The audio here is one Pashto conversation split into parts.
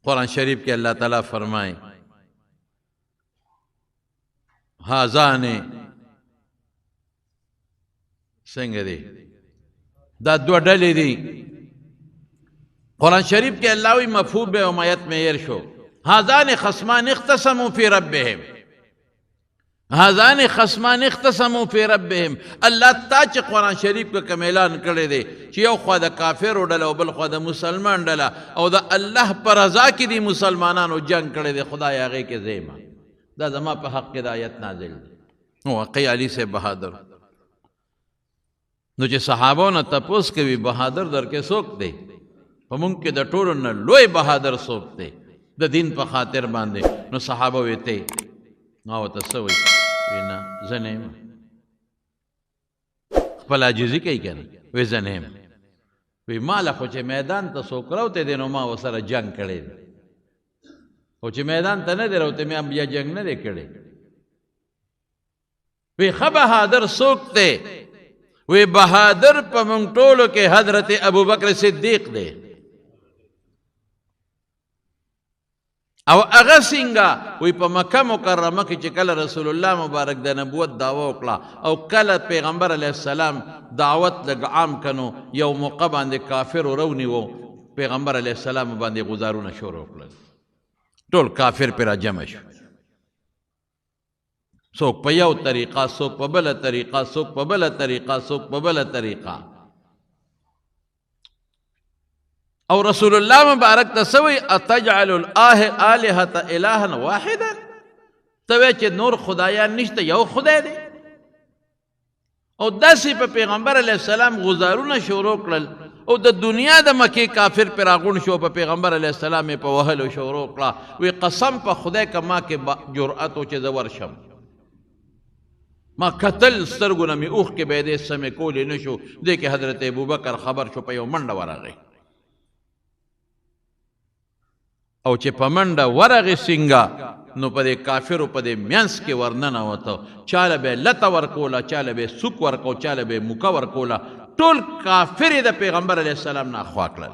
قرآن شریف کې الله تعالی فرمائے هازان څنګه دی دا دوه ډلې دي قرآن شریف کې الله وی مفهوم به امایت میں ير شو هازان خصمان اختصموا في ربهم هازان خصمان اختصموا في ربهم الله تا چې قرآن شریف کې کوم اعلان کړی دی چې یو خوا د کافر ډله او بل خوا د مسلمان ډله او د الله پر رضا کې دي مسلمانانو جنگ کړی دی خدای هغه کې زیما دا زما په حق کې د آیت نازل دی واقعي علي سے بہادر نو چې صحابو نه تپوس کوي بہادر در کې څوک دی په مونږ کې د ټولو نه لوی بہادر څوک دی د دین په خاطر باندې نو صحابه ویته ما ورته څه وایي نه زه نه یم خپل عاجزي کوي که نه وایي زه نه یم وایي ما له خو چې میدان ته څوک راوتی دی نو ما ورسره جنګ کړی دی خو چې میدان ته نه دی راوتی ما بیا جنګ نه دی کړی وایي ښه بهادر څوک دی وی بہادر پا منگٹولو کے حضرت ابو بکر صدیق دے او اغا سنگا وی پا مکہ مکرمہ کی چکل رسول اللہ مبارک دا نبوت دعوی اکلا او کل پیغمبر علیہ السلام دعوت لگ عام کنو یو موقع باندے کافر رونی و پیغمبر علیہ السلام باندے گزارون شروع اکلا ٹول کافر پر جمع شو سوک پا یو طریقہ سوک پا بلا طریقہ سوک پا بلا طریقہ سوک پا بلا طریقہ او رسول اللہ مبارک تسوی اتجعل الآلہت الہا واحدا توی چه نور خدایان نشتا یو خدای دی او داسی پا پیغمبر علیہ السلام غزارون شروع کرل او د دنیا د مکی کافر پر آغون شو پا پیغمبر علیہ السلام پا وحلو شروع کرل وی قسم پا خدای کا ما کے جرأتو چه زور شم ما قتل سترگو نمی اوخ کے بیدے سمے کولی نشو دے کہ حضرت ابوبکر خبر شو پا یو منڈا ورغی او چه پا منڈا ورغی سنگا نو پا دے کافرو پا دے میانس کے ورننا ہوتا چالا بے لتا ورکولا چالا بے سک ورکو چالا بے مکا ورکولا ټول کافر د پیغمبر علیہ السلام نه اخوا کړل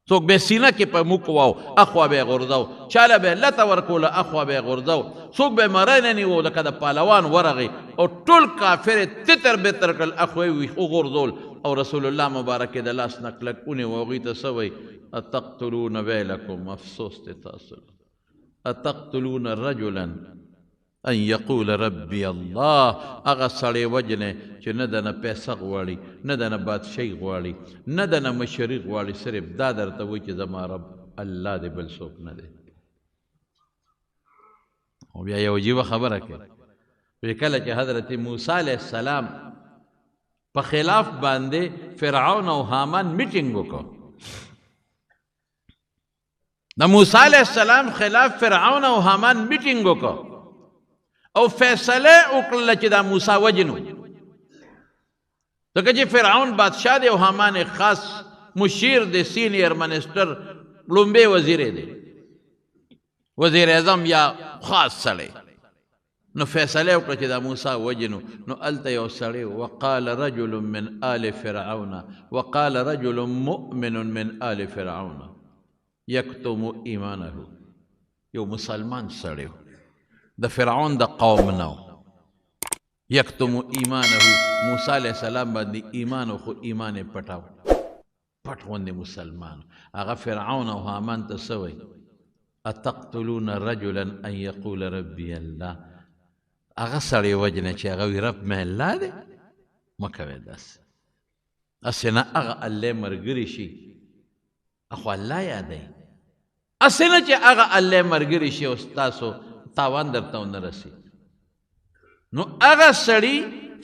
څوک به سینه کې په موک واو اخوا به غورځاو چاله به لته ورکوله اخوا به غورځاو څوک به مری نه نیو لکه د پهلوان ورغی او ټول کافر تتر بتر کړل اخوا یې وغورځول او رسول الله مبارک د لاس نه کلک ونیو هغوی ته څه وایي اتقتلون ویلکم افسوس دی تاسو اتقتلون رجلا ان یقول ربی اللہ اغا سڑے وجنے چھ ندن پیسہ غواړي ندن بادشاہی غواړي ندن مشرق غواړي صرف دا درته وایي چې زما رب الله دې بل څوک نه دی او بیا یو عجیبه خبره کوي کله چې حضرت موسی علیہ السلام په خلاف باندې فرعون او حامان میټینګ وکړ د موسی علیہ السلام خلاف فرعون او حامان میټینګ وکړ او فیصله وکړه چې دا موسی وجنو ځکه چې فرعون بادشاہ دی او حامان خاص مشیر دی سینئر منسٹر لومبے وزیر دی وزیر اعظم یا خاص سړی نو فیصله وکړه چې دا موسی وجنو نو الته یو سړی وقال رجل من آل فرعون وقال رجل مؤمن من آل فرعون یکتم ایمانه یو مسلمان سړی د فرعون د قوم نو یکتم ایمانه موسی علیہ السلام باندې ایمان خو ایمان پټاو پټ غوندې مسلمان هغه فرعون او حامان ته څه وایي اتقتلون رجلا ان یقول ربی الله هغه سړی وجنه چې هغه وي رب مې الله دی مه کوئ داسې هسې نه هغه الله ملګري شي اخو الله یادوي هسې نه چې هغه الله ملګري شي او ستاسو تاوان درته ونه رسي نو هغه سړي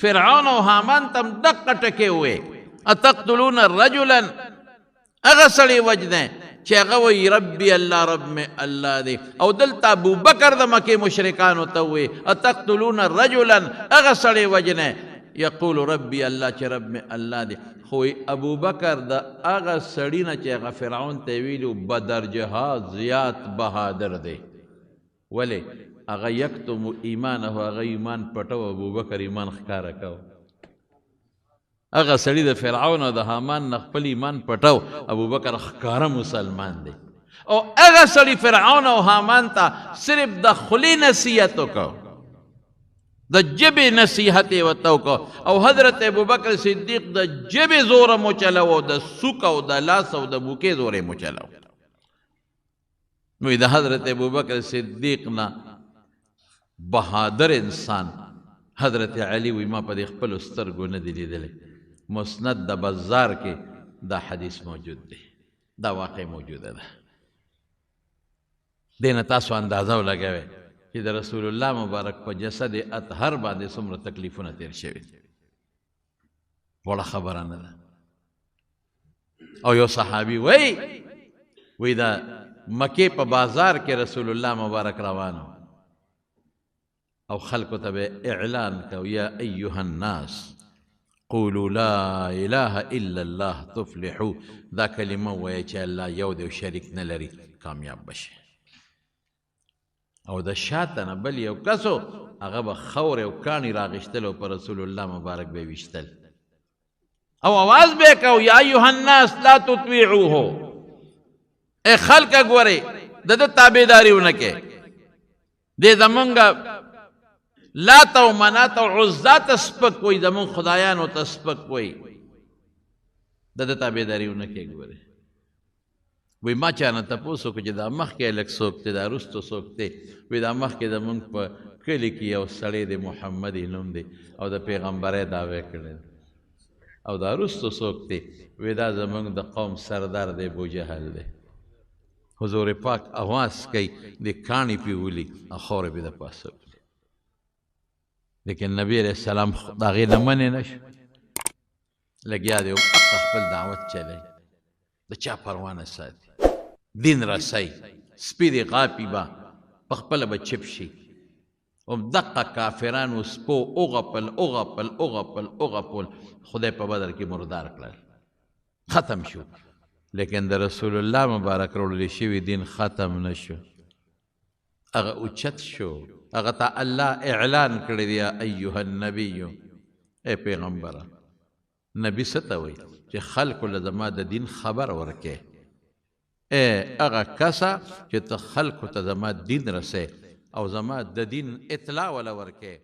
فرعون او حامان تم دقه ټکې ووې اتقتلون رجلا هغه سړی وجنه چې هغه وایي ربي الله رب مې الله دی او دلته ابوبکر د مکې مشرکانو ته ووې اتقتلون رجلا هغه سړی وجنه یقول ربي الله چې رب مې الله دی خو ابوبکر د هغه سړي نه چې هغه فرعون ته ویلو بدرجه زیات بهادر دی ولی اغا یکتم ایمانه اغا ایمان پټو ابوبکر ایمان ښکاره کو اغا سړي د فرعون او د حامان نه خپل ایمان پټو ابوبکر ښکاره مسلمان دی او هغه سړي فرعون او حامان ته صرف د خولې نصیحت وکړ، د جبې نصیحت یې ورته وکړ، او حضرت ابوبکر صدیق د جبې زوره مو چلو، د سوک او د لاس او د بوکې زوره مو چلو. نو د حضرت ابوبکر صدیق نه بهادر انسان حضرت علی وی ما په دې خپلو سترګو نه دی لیدلی. مسند د بزار کې دا حدیث موجود دی، دا واقع موجوده ده. دې نه تاسو اندازه ولګوئ چې د رسول الله مبارک په جسد اطهر باندې څومره تکلیفونه تیر شوي. وړه خبره نه ده. او یو صحابي وی دا مکې په بازار کې رسول الله مبارک روانو او خلکو ته به اعلان کو، یا ایها الناس قولوا لا اله الا الله تفلحوا. دا کلمه وایه چې الله یو دی او شریک نه لري، کامیاب بشي. او د شاته نه بل یو کسو هغه به خور او کاڼي راغشتل او پر رسول الله مبارک به ویشتل او آواز به کو، یا ایها الناس لا تطیعوه. ای خلقه ګورئ د ده تابعداري ونه کې. دې زمونږ لات او منات او عزا ته سپک وی، زمونږ خدایانو ته سپک وی، د ده تابعداري ونه کې. ګورئ وی ما چانه تپوس وکړو چې دا مخکې هلک څوک دی، دا وروستو څوک دی؟ وی دا مخکې زمونږ په کلي کې یو سړی دی محمد یې نوم دی او د پیغمبرۍ دعوی کړی دی. او دا وروستو څوک دی؟ وی دا زمونږ د قوم سردار دی ابوجهل دی. حضور پاک اواز کوي، د کاڼي پې ولي او خاورې پې د پاسه ولي. لیکن نبی علیه السلام د هغې نه منې نه شو، لګیا دی حق خپل دعوت چلی، د چا پروا نه ساتي. دین رسی سپي د غاپي به په خپله به چپ شي. دقه کافرانو سپو اغپل اغپل اغپل اغپل، خدای په بدر کې مردار کړل، ختم شو. لیکن د رسول الله مبارک راوړل شوي دین ختم نه شو، هغه اوچت شو. هغه ته الله اعلان کړی دی، یا ایها النبی، ای پیغمبره. نبی څه ته وایي؟ چې خلکو له زما د دین خبر ورکې. ای هغه کسه چې ته خلکو ته زما دین رسې او زما د دین اطلاع وله ورکې.